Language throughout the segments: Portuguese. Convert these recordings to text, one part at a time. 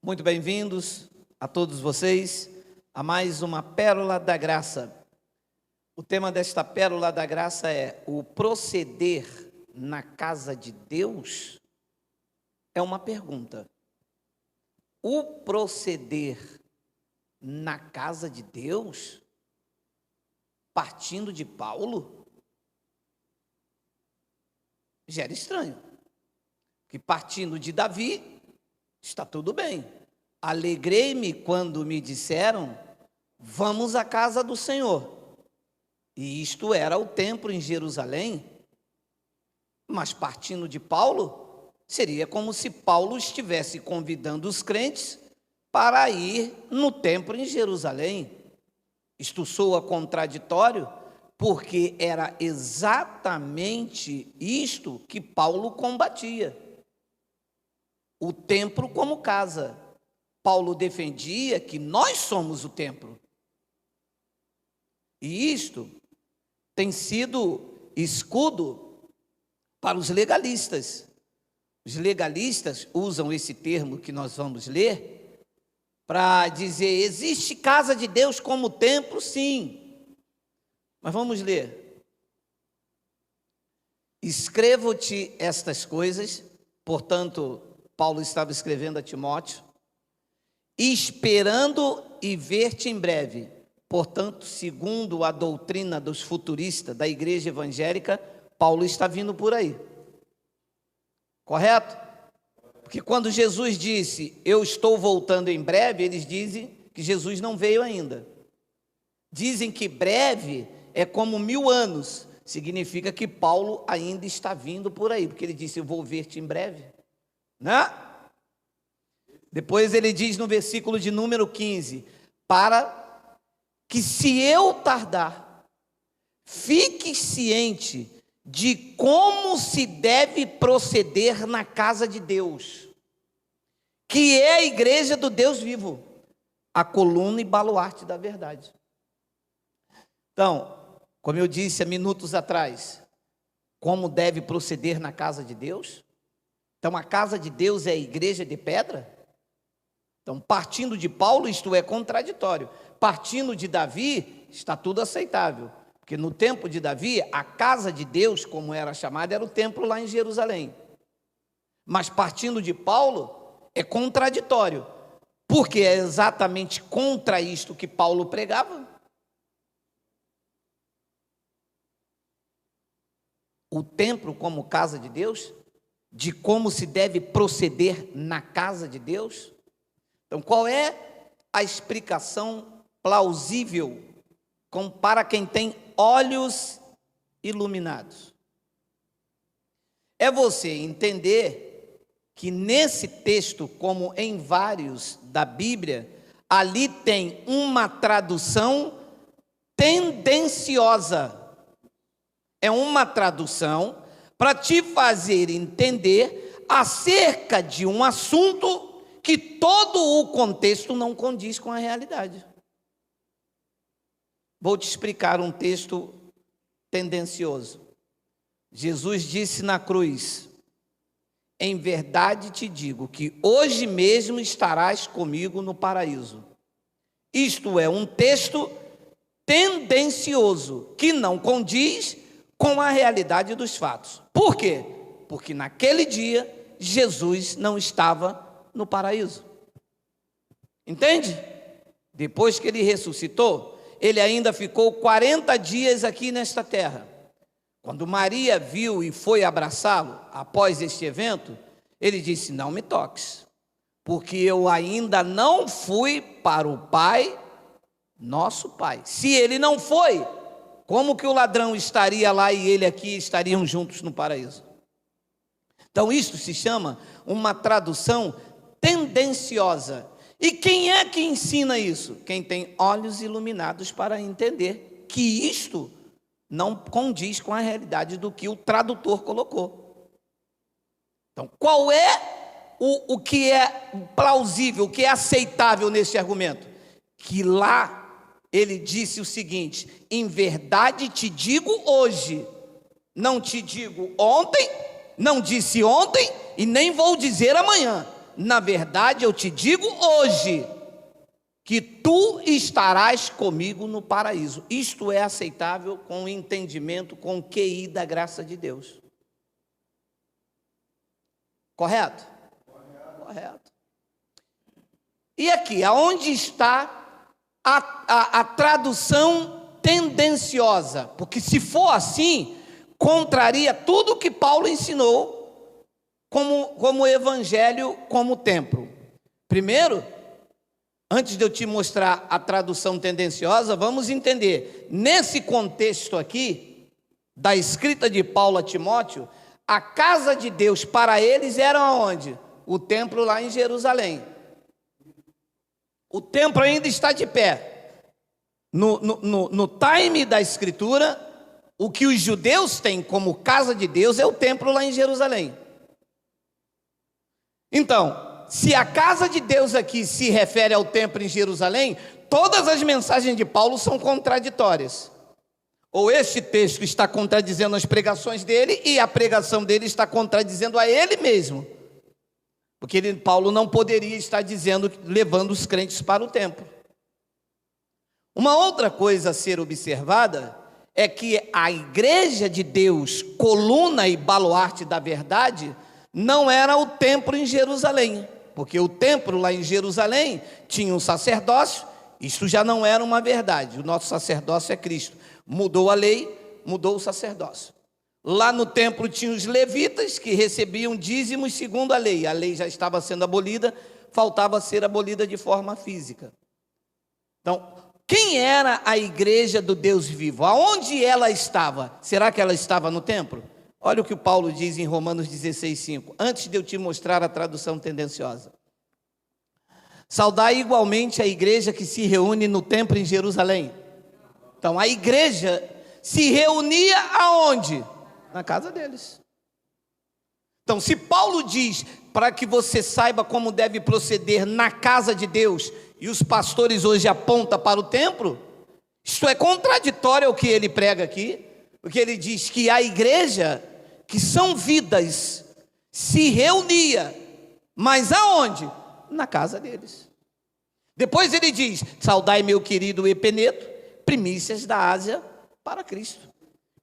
Muito bem-vindos a todos vocês a mais uma Pérola da Graça. O tema desta Pérola da Graça é o proceder na casa de Deus? É uma pergunta. O proceder na casa de Deus, partindo de Paulo, já era estranho. Que partindo de Davi, está tudo bem. Alegrei-me quando me disseram, vamos à casa do Senhor. E isto era o templo em Jerusalém. Mas partindo de Paulo, seria como se Paulo estivesse convidando os crentes para ir no templo em Jerusalém. Isto soa contraditório, porque era exatamente isto que Paulo combatia. O templo como casa. Paulo defendia que nós somos o templo. E isto tem sido escudo para os legalistas. Os legalistas usam esse termo que nós vamos ler para dizer, existe casa de Deus como templo? Sim. Mas vamos ler. Escrevo-te estas coisas, portanto, Paulo estava escrevendo a Timóteo, esperando e ver-te em breve. Portanto, segundo a doutrina dos futuristas da igreja evangélica, Paulo está vindo por aí. Correto? Porque quando Jesus disse, eu estou voltando em breve, eles dizem que Jesus não veio ainda. Dizem que breve é como 1000 anos. Significa que Paulo ainda está vindo por aí, porque ele disse, eu vou ver-te em breve. Né? Depois ele diz no versículo de número 15, para que se eu tardar, fique ciente de como se deve proceder na casa de Deus, que é a igreja do Deus vivo, a coluna e baluarte da verdade. Então, como eu disse há minutos atrás, como deve proceder na casa de Deus? Então, a casa de Deus é a igreja de pedra? Então, partindo de Paulo, isto é contraditório. Partindo de Davi, está tudo aceitável. Porque no tempo de Davi, a casa de Deus, como era chamada, era o templo lá em Jerusalém. Mas partindo de Paulo, é contraditório. Porque é exatamente contra isto que Paulo pregava. O templo como casa de Deus, de como se deve proceder na casa de Deus. Então, qual é a explicação plausível para quem tem olhos iluminados? É você entender que nesse texto, como em vários da Bíblia, ali tem uma tradução tendenciosa. É uma tradução para te fazer entender acerca de um assunto que todo o contexto não condiz com a realidade. Vou te explicar um texto tendencioso. Jesus disse na cruz, em verdade te digo que hoje mesmo estarás comigo no paraíso. Isto é um texto tendencioso, que não condiz com a realidade dos fatos. Por quê? Porque naquele dia, Jesus não estava no paraíso. Entende? Depois que ele ressuscitou, ele ainda ficou 40 dias aqui nesta terra. Quando Maria viu e foi abraçá-lo, após este evento, ele disse, não me toques, porque eu ainda não fui para o Pai, nosso Pai. Se ele não foi, como que o ladrão estaria lá e ele aqui estariam juntos no paraíso? Então isto se chama uma tradução tendenciosa. E quem é que ensina isso? Quem tem olhos iluminados para entender que isto não condiz com a realidade do que o tradutor colocou. Então, qual é o que é plausível, o que é aceitável nesse argumento? Que lá ele disse o seguinte, em verdade te digo hoje, não te digo ontem, não disse ontem e nem vou dizer amanhã. na verdade eu te digo hoje, que tu estarás comigo no paraíso. Isto é aceitável com o entendimento, com o QI da graça de Deus. Correto? Correto. E aqui, aonde está a tradução tendenciosa? Porque se for assim, contraria tudo que Paulo ensinou como evangelho, como templo. Primeiro, antes de eu te mostrar a tradução tendenciosa, vamos entender, nesse contexto aqui, da escrita de Paulo a Timóteo, a casa de Deus para eles era onde? O templo lá em Jerusalém. O templo ainda está de pé. No time da escritura, o que os judeus têm como casa de Deus é o templo lá em Jerusalém. Então, se a casa de Deus aqui se refere ao templo em Jerusalém, todas as mensagens de Paulo são contraditórias. Ou este texto está contradizendo as pregações dele, e a pregação dele está contradizendo a ele mesmo. Porque Paulo não poderia estar dizendo, levando os crentes para o templo. Uma outra coisa a ser observada é que a igreja de Deus, coluna e baluarte da verdade, não era o templo em Jerusalém. Porque o templo lá em Jerusalém tinha um sacerdócio, isso já não era uma verdade. O nosso sacerdócio é Cristo. Mudou a lei, mudou o sacerdócio. Lá no templo tinha os levitas que recebiam dízimos segundo a lei. A lei já estava sendo abolida, faltava ser abolida de forma física. Então, quem era a igreja do Deus vivo? Aonde ela estava? Será que ela estava no templo? Olha o que o Paulo diz em Romanos 16:5, antes de eu te mostrar a tradução tendenciosa. Saudai igualmente a igreja que se reúne no templo em Jerusalém. Então, a igreja se reunia aonde? Na casa deles. Então, se Paulo diz para que você saiba como deve proceder na casa de Deus, e os pastores hoje apontam para o templo, isto é contraditório ao que ele prega aqui, porque ele diz que a igreja, que são vidas, se reunia, mas aonde? Na casa deles. Depois ele diz, saudai meu querido Epeneto, primícias da Ásia para Cristo.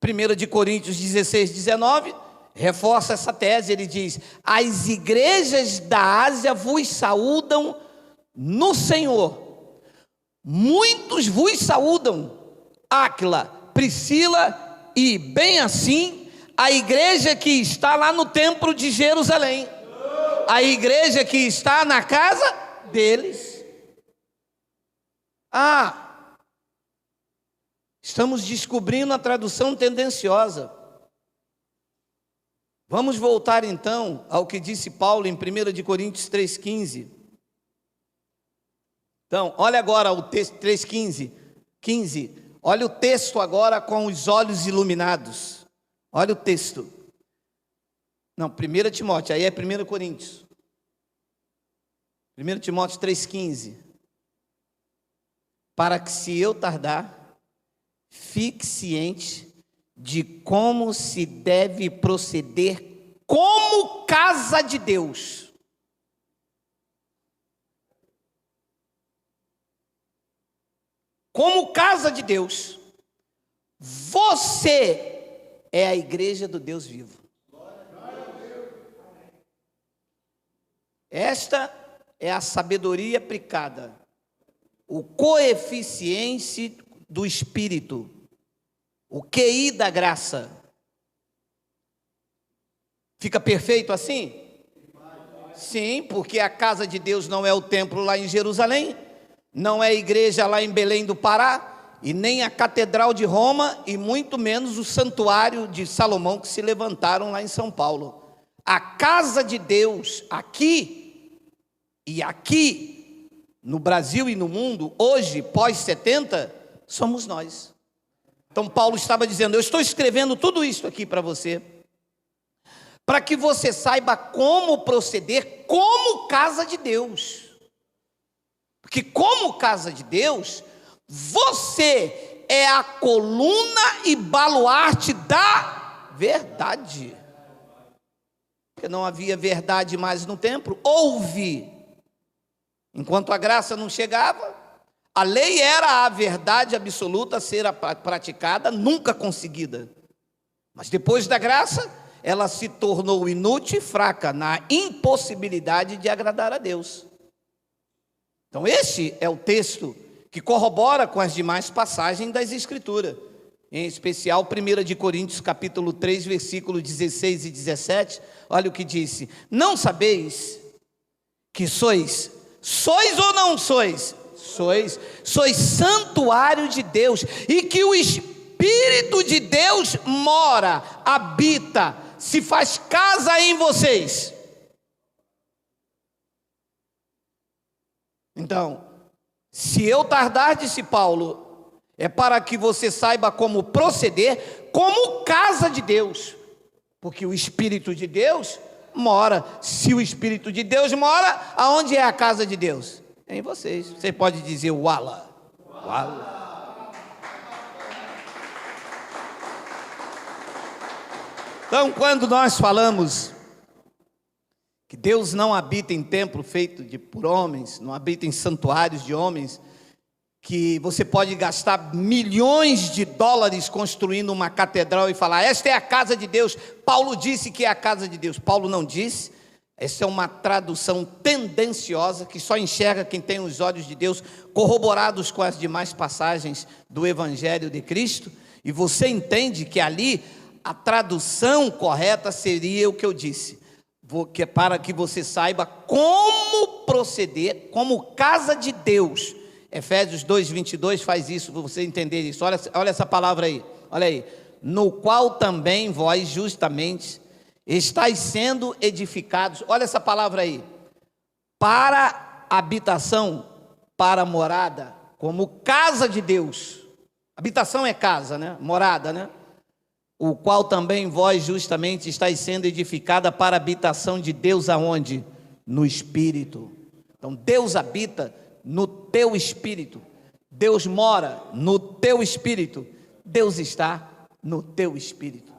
1 Coríntios 16:19, reforça essa tese, ele diz, as igrejas da Ásia vos saúdam no Senhor. Muitos vos saúdam, Áquila, Priscila e bem assim, a igreja que está lá no templo de Jerusalém, a igreja que está na casa deles. Estamos descobrindo a tradução tendenciosa. Vamos voltar então ao que disse Paulo em 1 Coríntios 3,15. Então, olha agora o texto 3,15. Olha o texto agora com os olhos iluminados. Olha o texto. Não, 1 Timóteo, aí é 1 Coríntios. 1 Timóteo 3,15. Para que se eu tardar, fique ciente de como se deve proceder como casa de Deus. Como casa de Deus. Você é a igreja do Deus vivo. Esta é a sabedoria aplicada, o coeficiente do Espírito, o QI da graça. Fica perfeito assim? Sim, porque a casa de Deus não é o templo lá em Jerusalém, não é a igreja lá em Belém do Pará, e nem a catedral de Roma, e muito menos o santuário de Salomão que se levantaram lá em São Paulo. A casa de Deus aqui e aqui no Brasil e no mundo, hoje, pós-70, somos nós. Então Paulo estava dizendo, eu estou escrevendo tudo isso aqui para você, para que você saiba como proceder como casa de Deus. Porque como casa de Deus, você é a coluna e baluarte da verdade. porque não havia verdade mais no templo. Houve. Enquanto a graça não chegava, a lei era a verdade absoluta a ser praticada, nunca conseguida. Mas depois da graça, ela se tornou inútil e fraca na impossibilidade de agradar a Deus. Então este é o texto que corrobora com as demais passagens das Escrituras. Em especial, 1 de Coríntios, capítulo 3, versículos 16 e 17. Olha o que disse: não sabeis que sois ou não sois? Sois santuário de Deus, e que o Espírito de Deus mora, habita, se faz casa em vocês. Então, se eu tardar, disse Paulo, é para que você saiba como proceder como casa de Deus, porque o Espírito de Deus mora. Se o Espírito de Deus mora, aonde é a casa de Deus? É em vocês. Você pode dizer Uala. Uala. Então, quando nós falamos que Deus não habita em templo feito por homens, não habita em santuários de homens, que você pode gastar milhões de dólares construindo uma catedral e falar, esta é a casa de Deus. Paulo disse que é a casa de Deus. Paulo não disse. Essa é uma tradução tendenciosa que só enxerga quem tem os olhos de Deus corroborados com as demais passagens do Evangelho de Cristo. E você entende que ali a tradução correta seria o que eu disse, que é para que você saiba como proceder como casa de Deus. Efésios 2:22 faz isso, para você entender isso. Olha essa palavra aí, olha aí. No qual também vós justamente estáis sendo edificados. Olha essa palavra aí. Para habitação, para morada, como casa de Deus. Habitação é casa, né? Morada, né? O qual também vós justamente estáis sendo edificada para a habitação de Deus aonde? No Espírito. Então Deus habita no teu espírito, Deus mora no teu espírito, Deus está no teu espírito.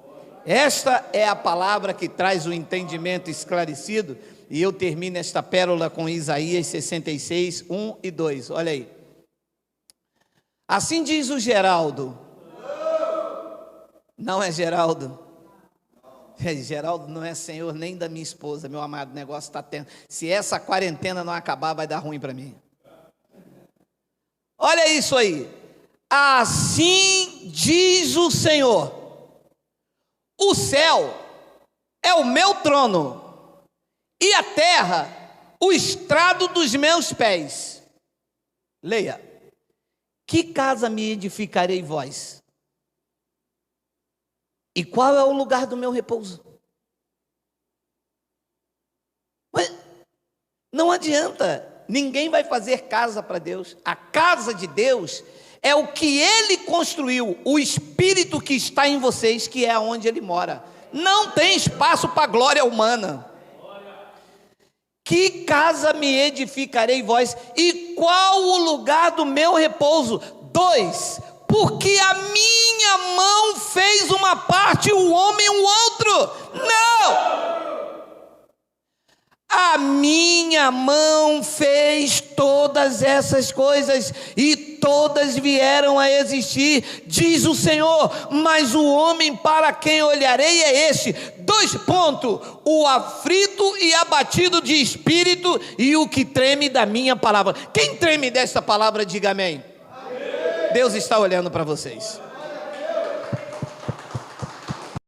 Esta é a palavra que traz o entendimento esclarecido, e eu termino esta pérola com Isaías 66, 1 e 2, olha aí. Assim diz o Geraldo, não é Geraldo, Geraldo não é senhor nem da minha esposa, meu amado, o negócio está tendo, se essa quarentena não acabar vai dar ruim para mim. Olha isso aí, assim diz o Senhor, o céu é o meu trono, e a terra o estrado dos meus pés. Leia, que casa me edificarei vós? E qual é o lugar do meu repouso? Mas não adianta. Ninguém vai fazer casa para Deus. A casa de Deus é o que Ele construiu, o Espírito que está em vocês, que é onde Ele mora. Não tem espaço para a glória humana. Que casa me edificarei vós? E qual o lugar do meu repouso? 2. Porque a minha mão fez uma parte, o homem o outro. Não! A minha mão fez todas essas coisas e todas vieram a existir, diz o Senhor, mas o homem para quem olharei é este. 2 pontos, o aflito e abatido de espírito e o que treme da minha palavra. Quem treme desta palavra, diga amém. Amém. Deus está olhando para vocês.